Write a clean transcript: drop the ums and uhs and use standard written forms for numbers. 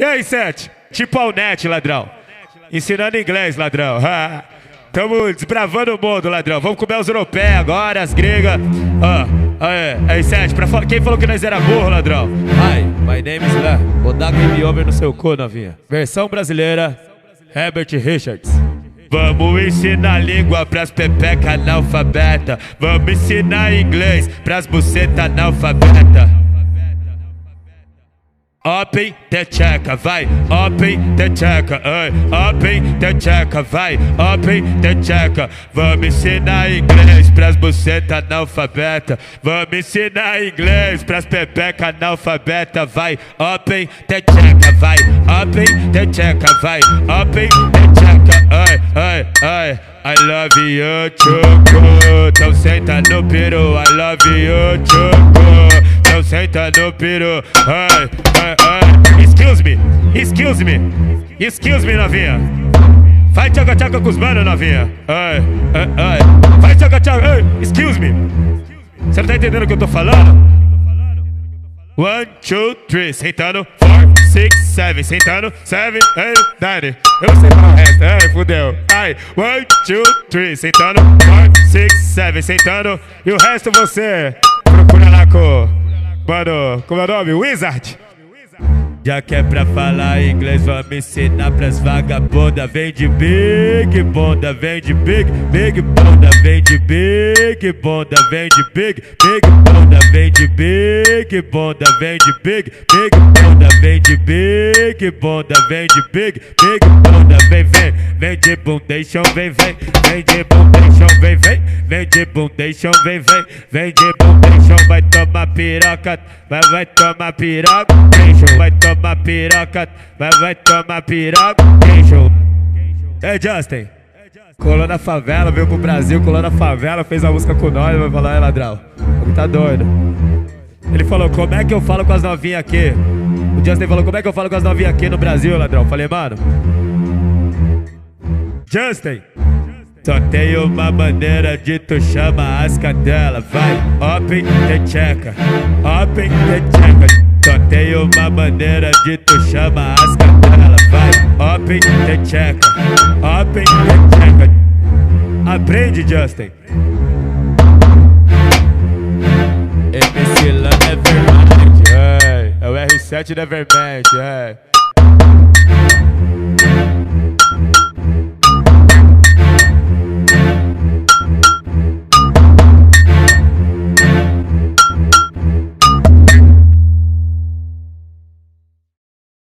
E aí, Sete? Tipo Alnet, ladrão. Ensinando inglês, ladrão. Tamo desbravando o mundo, ladrão. Vamos comer os europeus agora, as gregas. Aí, Sete, quem falou que nós era burro, ladrão? Hi, my name is Lá. Vou dar game over no seu cu, novinha. Versão brasileira, Herbert Richards. Vamos ensinar língua pras pepeca analfabeta. Vamos ensinar inglês pras buceta analfabeta. Open the checa, vai, open the checa, open the checa, vai, open the checa. Vamos ensinar inglês pras buceta analfabeta. Vamos ensinar inglês pras pepeca analfabeta, vai, open the checa, vai, open the checa, vai, open the checa, I love you, choco. Então senta no peru, I love you, choco. Então senta no peru, Excuse me, novinha. Vai tchaca-tchaca com os manos, novinha. Vai tchaca-tchaca, excuse me. Você não tá entendendo o que eu tô falando? 1, 2, 3, sentando. 4, 6, 7, sentando. 7, 8, 9. Eu não sei falar o resto, fudeu. 1, 2, 3, sentando. 4, 6, 7, sentando. E o resto você procura lá com... Mano, como é o nome? Wizard. Já que é pra falar inglês, vamos ensinar pras vagabundas. Vem de big bunda, vem de big bunda, vem de big bunda, vem de big bunda, vem de big bunda, vem de big bunda, vem de big bunda, vem de big bunda, vem de bundation, vem de bundation, vem de bundation, vem de bundation, vai tomar piroca, vai tomar piroca, vai tomar piroca, vai tomar piroca, Justin, colou na favela, veio pro Brasil, colou na favela, fez a música com nós, vai falar, ladrão, tá doido. Ele falou, como é que eu falo com as novinhas aqui? O Justin falou, como é que eu falo com as novinhas aqui no Brasil, ladrão? Falei, mano, Justin, só tem uma maneira de tu chama as cadelas, vai, open the checa, open the checa. Só tem uma maneira de tu chama as cadelas, vai, open the checa, open the checa. Aprende, Justin. MC Lan Nevermind, é o R7 Nevermind,